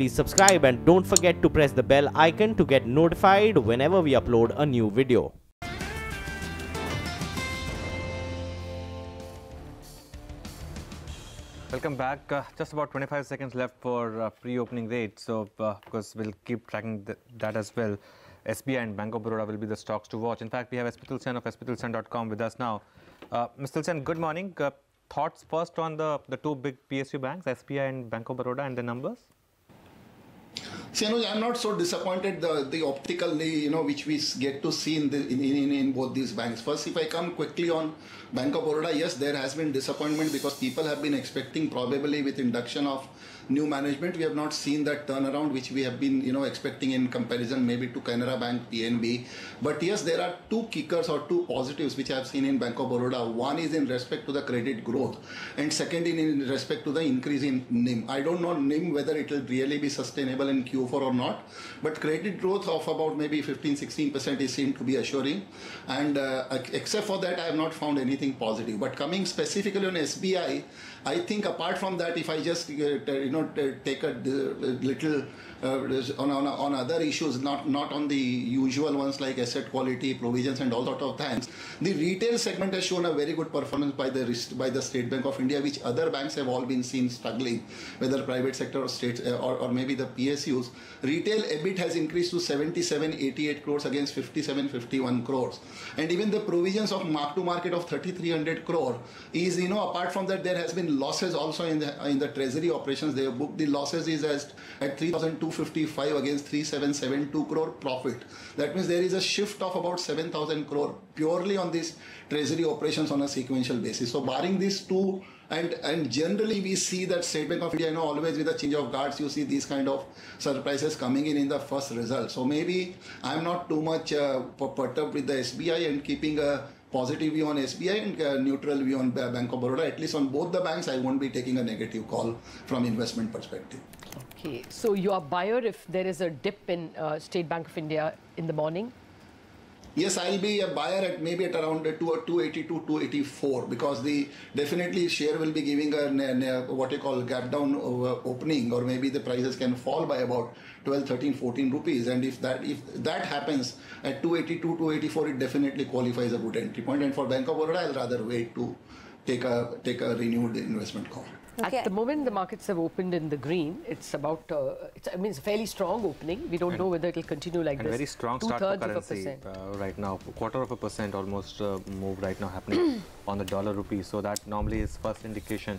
please subscribe and don't forget to press the bell icon to get notified whenever we upload a new video. Welcome back. Just about 25 seconds left for pre-opening rate. So, because we'll keep tracking that as well. SBI and Bank of Baroda will be the stocks to watch. In fact, we have SP Tulsian of sptulsian.com with us now. Mr. Tulsian, good morning. Thoughts first on the two big PSU banks, SBI and Bank of Baroda, and the numbers? See, I'm not so disappointed the optically, which we get to see in both these banks. First, if I come quickly on Bank of Baroda, yes, there has been disappointment because people have been expecting, probably with induction of new management, we have not seen that turnaround which we have been, expecting in comparison maybe to Canara Bank, PNB. But yes, there are two kickers or two positives which I have seen in Bank of Baroda. One is in respect to the credit growth, and second in respect to the increase in NIM. I don't know NIM whether it will really be sustainable in Q4 or not, but credit growth of about maybe 15-16% is seen to be assuring, and except for that I have not found anything positive. But coming specifically on SBI, I think apart from that, if I just take a little on other issues, not on the usual ones like asset quality, provisions and all sort of things, the retail segment has shown a very good performance by the State Bank of India, which other banks have all been seen struggling, whether private sector or states or maybe the PSUs. Retail EBIT has increased to 7788 crores against 5751 crores, and even the provisions of mark to market of 3300 crore is, apart from that, there has been losses also in the treasury operations. They have booked the losses is at 3255 against 3772 crore profit. That means there is a shift of about 7000 crore purely on these treasury operations on a sequential basis. So barring these two, and generally we see that State Bank of India, always with a change of guards, you see these kind of surprises coming in the first result. So maybe I'm not too much perturbed with the SBI and keeping a positive view on SBI and neutral view on Bank of Baroda. At least on both the banks, I won't be taking a negative call from investment perspective. Okay, so you are buyer if there is a dip in State Bank of India in the morning? Yes, I'll be a buyer at maybe at around 282, 284, because the definitely share will be giving a what you call gap down opening, or maybe the prices can fall by about 12, 13, 14 rupees. And if that happens at 282, 284, it definitely qualifies a good entry point. And for Bank of Baroda, I'll rather wait to take a renewed investment call. Okay. At the moment, the markets have opened in the green. It's about, it's a fairly strong opening. We don't know whether it will continue like this. Very strong start for currency right now. 1/4% almost move right now happening on the dollar rupee. So that normally is first indication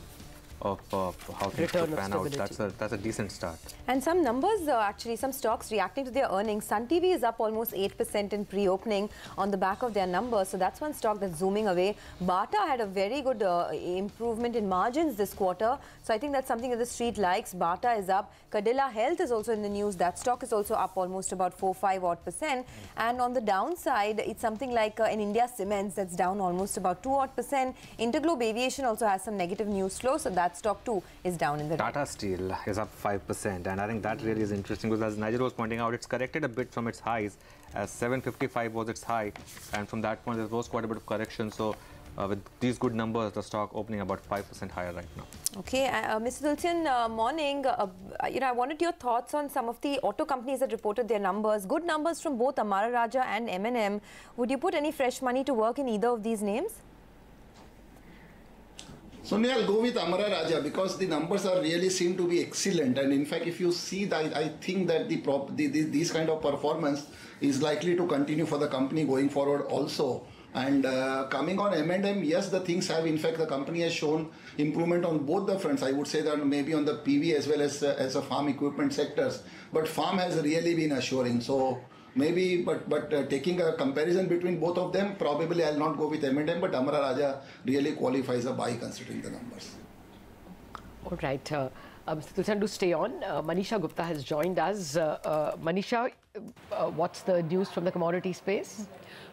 of how things could pan out. That's a decent start. And some numbers, actually, some stocks reacting to their earnings. Sun TV is up almost 8% in pre-opening on the back of their numbers. So that's one stock that's zooming away. Bata had a very good improvement in margins this quarter. So I think that's something that the street likes. Bata is up. Cadila Health is also in the news. That stock is also up almost about 4-5%. And on the downside, it's something like in India Cements that's down almost about 2%. Interglobe Aviation also has some negative news flow. So that stock too is down in the Tata Steel is up 5%, and I think that really is interesting because, as Nigel was pointing out, it's corrected a bit from its highs, as 755 was its high, and from that point there was quite a bit of correction. So with these good numbers, the stock opening about 5% higher right now. Okay, Mr. Tulsian, morning. I wanted your thoughts on some of the auto companies that reported their numbers. Good numbers from both Amara Raja and M&M. Would you put any fresh money to work in either of these names? So I'll go with Amara Raja because the numbers are really seem to be excellent, and in fact, if you see that, I think that this kind of performance is likely to continue for the company going forward also. And coming on M&M, yes, the things have, in fact, the company has shown improvement on both the fronts. I would say that maybe on the PV as well as the farm equipment sectors, but farm has really been assuring. So maybe, but taking a comparison between both of them, probably I'll not go with M&M, but Amara Raja really qualifies a buy considering the numbers. All right. Mr. Tulsian, to stay on, Manisha Gupta has joined us. Manisha, what's the news from the commodity space?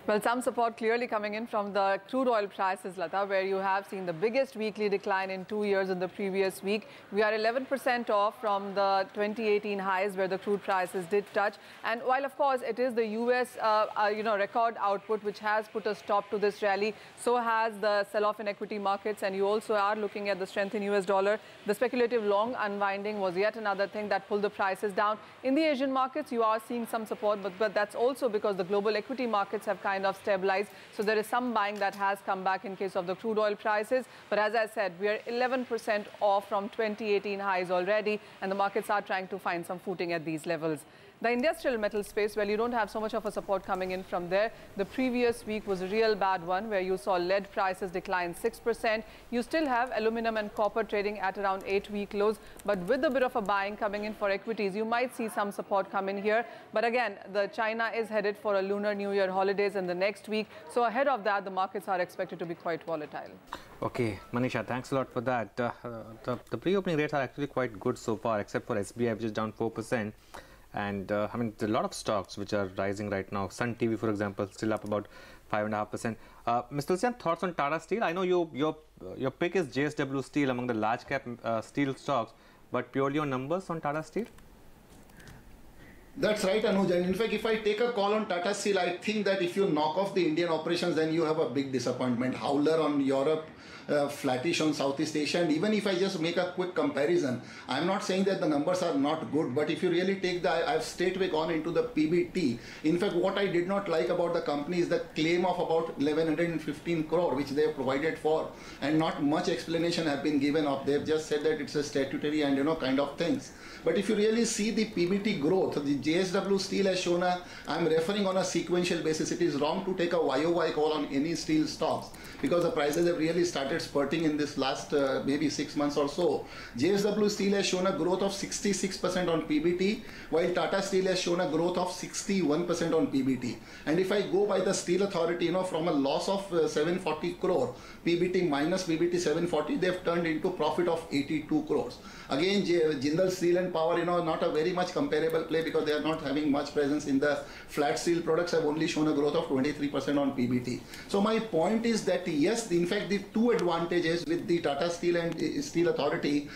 Well, some support clearly coming in from the crude oil prices, Lata, where you have seen the biggest weekly decline in 2 years in the previous week. We are 11% off from the 2018 highs where the crude prices did touch. And while, of course, it is the US, record output which has put a stop to this rally, so has the sell-off in equity markets. And you also are looking at the strength in US dollar. The speculative long unwinding was yet another thing that pulled the prices down. In the Asian markets, you are seeing some support, but that's also because the global equity markets have kind of stabilized. So there is some buying that has come back in case of the crude oil prices. But as I said, we are 11% off from 2018 highs already, and the markets are trying to find some footing at these levels. The industrial metal space, well, you don't have so much of a support coming in from there. The previous week was a real bad one where you saw lead prices decline 6%. You still have aluminum and copper trading at around 8-week lows. But with a bit of a buying coming in for equities, you might see some support come in here. But again, China is headed for a Lunar New Year holidays in the next week. So ahead of that, the markets are expected to be quite volatile. Okay, Manisha, thanks a lot for that. The pre-opening rates are actually quite good so far, except for SBI, which is down 4%. And I mean, there are a lot of stocks which are rising right now. Sun TV, for example, still up about 5.5%. Mr. Tulsian, thoughts on Tata Steel? I know your pick is JSW Steel among the large cap steel stocks, but purely on numbers on Tata Steel? That's right, Anuj. And in fact, if I take a call on Tata Steel, I think that if you knock off the Indian operations, then you have a big disappointment. Howler on Europe, flattish on Southeast Asia. And even if I just make a quick comparison, I'm not saying that the numbers are not good, but if you really take I've straightway gone into the PBT. In fact, what I did not like about the company is the claim of about 1115 crore, which they have provided for, and not much explanation have been given of. They've just said that it's a statutory and, kind of things. But if you really see the PBT growth, the JSW Steel has shown I'm referring on a sequential basis. It is wrong to take a YOY call on any steel stocks because the prices have really started spurting in this last maybe 6 months or so. JSW Steel has shown a growth of 66% on PBT, while Tata Steel has shown a growth of 61% on PBT. And if I go by the Steel Authority, from a loss of 740 crore, PBT minus PBT 740, they've turned into profit of 82 crores. Again, Jindal Steel and Power, not a very much comparable play because they are not having much presence in the flat steel products, have only shown a growth of 23% on PBT. So my point is that yes, in fact, the two advantages with the Tata Steel and Steel Authority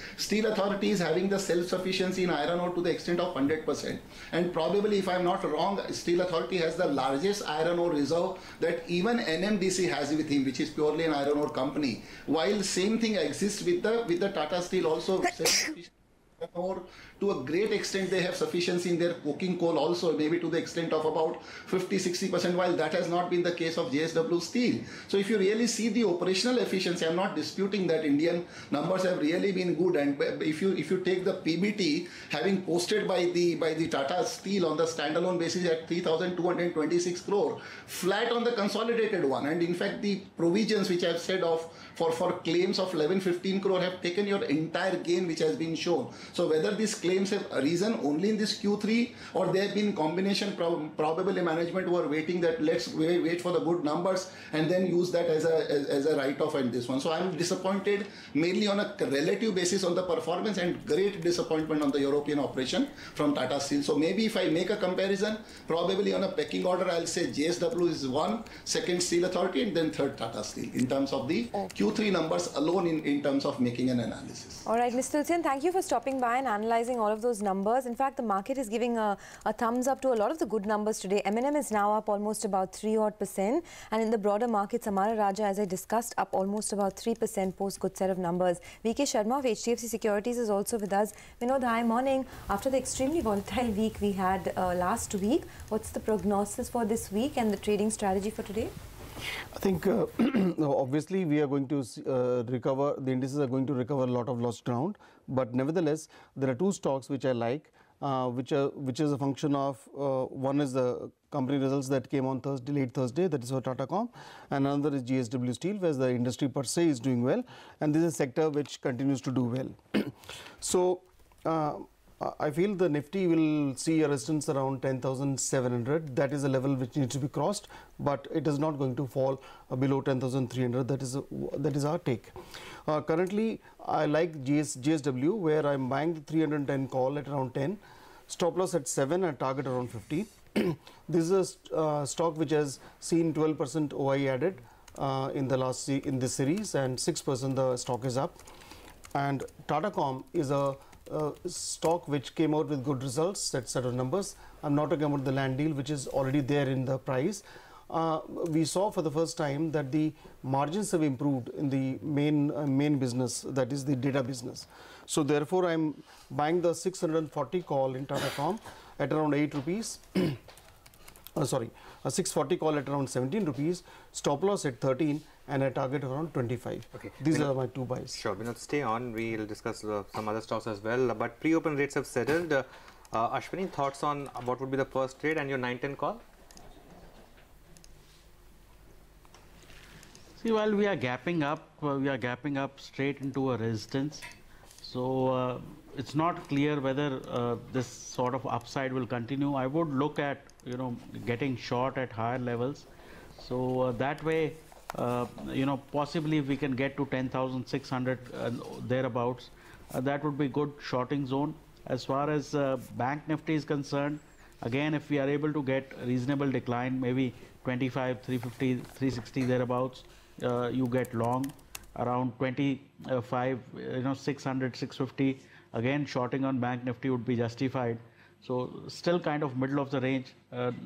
is having the self-sufficiency in iron ore to the extent of 100%. And probably, if I'm not wrong, Steel Authority has the largest iron ore reserve that even NMDC has with him, which is purely an iron ore company. While same thing exists with the Tata Steel also. Or to a great extent they have sufficiency in their coking coal also, maybe to the extent of about 50-60%, while that has not been the case of JSW Steel. So if you really see the operational efficiency, I'm not disputing that Indian numbers have really been good, and if you take the PBT having posted by the Tata Steel on the standalone basis at 3,226 crore, flat on the consolidated one, and in fact the provisions which I've said of for claims of 1115 crore have taken your entire gain which has been shown. So whether these claims have arisen only in this Q3 or they have been combination, probably management were waiting that let's wait for the good numbers and then use that as a write-off in this one. So I'm disappointed mainly on a relative basis on the performance, and great disappointment on the European operation from Tata Steel. So maybe if I make a comparison, probably on a pecking order, I'll say JSW is one, second Steel Authority, and then third Tata Steel in terms of the Q3 numbers alone in terms of making an analysis. All right, Mr. Tulsian, thank you for stopping by and analyzing all of those numbers. In fact, the market is giving a thumbs up to a lot of the good numbers today. M&M is now up almost about 3% and in the broader markets, Amara Raja, as I discussed, up almost about 3% post good set of numbers. VK Sharma of HDFC Securities is also with us. Vinod, hi, morning. After the extremely volatile week we had last week, what's the prognosis for this week and the trading strategy for today? I think obviously we are going to recover, the indices are going to recover a lot of lost ground, but nevertheless there are two stocks which I like, which is a function of one is the company results that came on Thursday, late Thursday, that is for Tatacom, and another is JSW Steel, where the industry per se is doing well, and this is a sector which continues to do well. So I feel the Nifty will see a resistance around 10,700. That is a level which needs to be crossed, but it is not going to fall below 10,300. That is our take. Currently, I like JSW, where I'm buying the 310 call at around 10, stop loss at 7 and target around 50. This is a stock which has seen 12% OI added in this series, and 6% the stock is up. And Tatacom is a stock which came out with good results, set of numbers. I'm not talking about the land deal, which is already there in the price. We saw for the first time that the margins have improved in the main business, that is the data business. So therefore, I'm buying the 640 call in Tatacom at around 8 rupees. Sorry, a 640 call at around 17 rupees, stop loss at 13, and a target around 25. Okay. These are my two buys. Sure, we'll stay on. We'll discuss some other stocks as well. But pre-open rates have settled. Ashwini, thoughts on what would be the first trade and your 9-10 call? See, while we are gapping up straight into a resistance. So it's not clear whether this sort of upside will continue. I would look at, getting short at higher levels. So that way, possibly if we can get to 10,600 thereabouts, that would be good shorting zone. As far as Bank Nifty is concerned, again, if we are able to get reasonable decline, maybe 25, 350, 360 thereabouts, you get long. Around 25, 600, 650. Again, shorting on Bank Nifty would be justified. So still kind of middle of the range,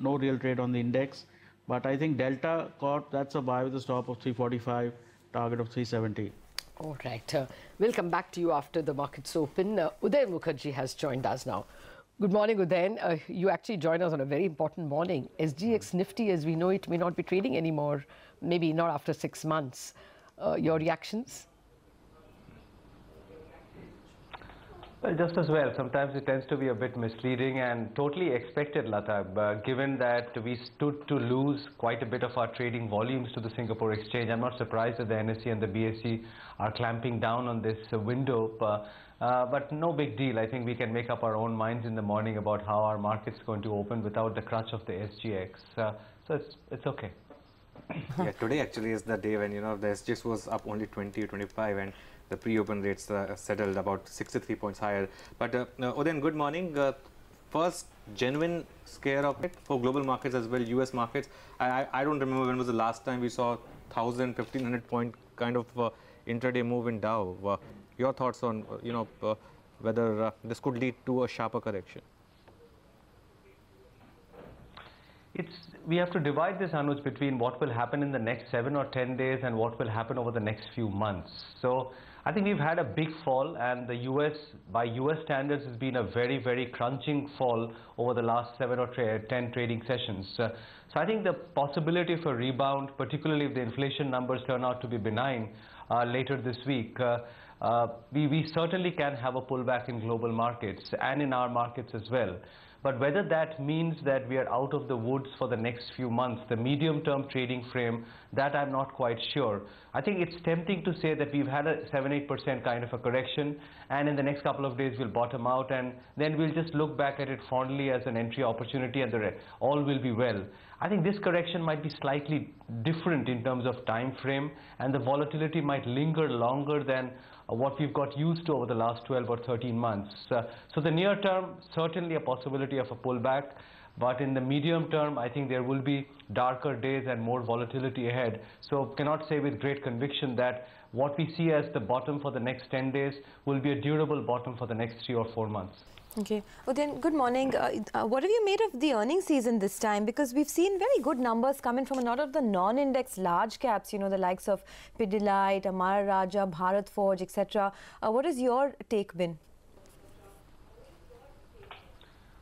no real trade on the index. But I think Delta Corp, that's a buy with a stop of 345, target of 370. All right. We'll come back to you after the markets open. Uday Mukherjee has joined us now. Good morning, Uday. You actually joined us on a very important morning. SGX Nifty, as we know it, may not be trading anymore, maybe not after 6 months. Your reactions? Well, just as well. Sometimes it tends to be a bit misleading and totally expected, Lata. Given that we stood to lose quite a bit of our trading volumes to the Singapore Exchange, I'm not surprised that the NSE and the BSE are clamping down on this window. But no big deal. I think we can make up our own minds in the morning about how our market's going to open without the crutch of the SGX. So it's okay. Yeah, today actually is the day when the SGX was up only 20 or 25 and the pre-open rates settled about 63 points higher. But Uday, good morning. First genuine scare of it for global markets as well, US markets. I don't remember when was the last time we saw 1,000, 1,500 point kind of intraday move in Dow. Your thoughts on whether this could lead to a sharper correction? We have to divide this, Anuj, between what will happen in the next 7 or 10 days and what will happen over the next few months. So I think we've had a big fall, and the US, by US standards, has been a very, very crunching fall over the last 7 or 10 trading sessions. So I think the possibility for rebound, particularly if the inflation numbers turn out to be benign later this week, we certainly can have a pullback in global markets and in our markets as well. But whether that means that we are out of the woods for the next few months, the medium-term trading frame, that I'm not quite sure. I think it's tempting to say that we've had a 7-8% kind of a correction, and in the next couple of days we'll bottom out, and then we'll just look back at it fondly as an entry opportunity, and all will be well. I think this correction might be slightly different in terms of time frame, and the volatility might linger longer than what we've got used to over the last 12 or 13 months. So the near term, certainly a possibility of a pullback, but in the medium term, I think there will be darker days and more volatility ahead. So cannot say with great conviction that what we see as the bottom for the next 10 days will be a durable bottom for the next 3 or 4 months. Okay. Well, then, good morning. What have you made of the earnings season this time? Because we've seen very good numbers coming from a lot of the non-index large caps, the likes of Pidilite, Amara Raja, Bharat Forge, etc. What has your take been?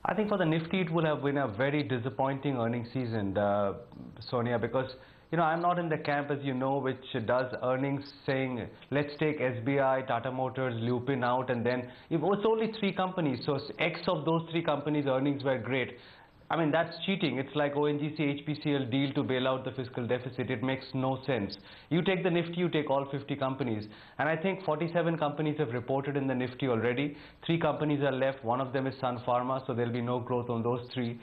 I think for the Nifty, it would have been a very disappointing earnings season, Sonia, because I'm not in the camp, as you know, which does earnings saying, let's take SBI, Tata Motors, Lupin out, and then it's only 3 companies. So X of those 3 companies' earnings were great. I mean, that's cheating. It's like ONGC HPCL deal to bail out the fiscal deficit. It makes no sense. You take the Nifty, you take all 50 companies. And I think 47 companies have reported in the Nifty already. 3 companies are left. One of them is Sun Pharma, so there'll be no growth on those 3.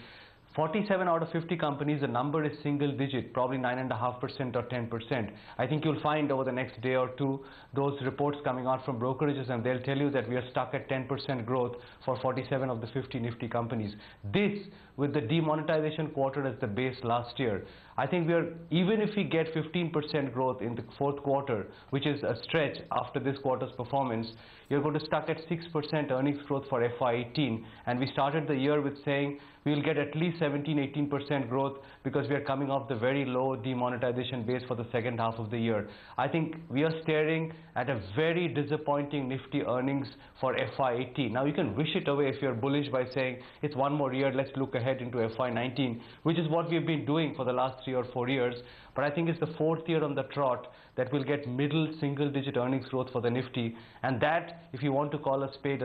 47 out of 50 companies, the number is single digit, probably 9.5% or 10%. I think you'll find over the next day or two those reports coming out from brokerages, and they'll tell you that we are stuck at 10% growth for 47 of the 50 nifty companies. This, with the demonetization quarter as the base last year, I think we are, even if we get 15% growth in the fourth quarter, which is a stretch after this quarter's performance, you're going to stuck at 6% earnings growth for FY18. And we started the year with saying we will get at least 17-18% growth because we are coming off the very low demonetization base for the second half of the year. I think we are staring at a very disappointing nifty earnings for FY18. Now you can wish it away if you're bullish by saying it's one more year, let's look ahead into FY19, which is what we've been doing for the last 3 or 4 years. But I think it's the fourth year on the trot that will get middle single-digit earnings growth for the Nifty. And that, if you want to call a spade,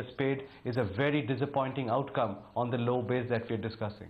is a very disappointing outcome on the low base that we're discussing.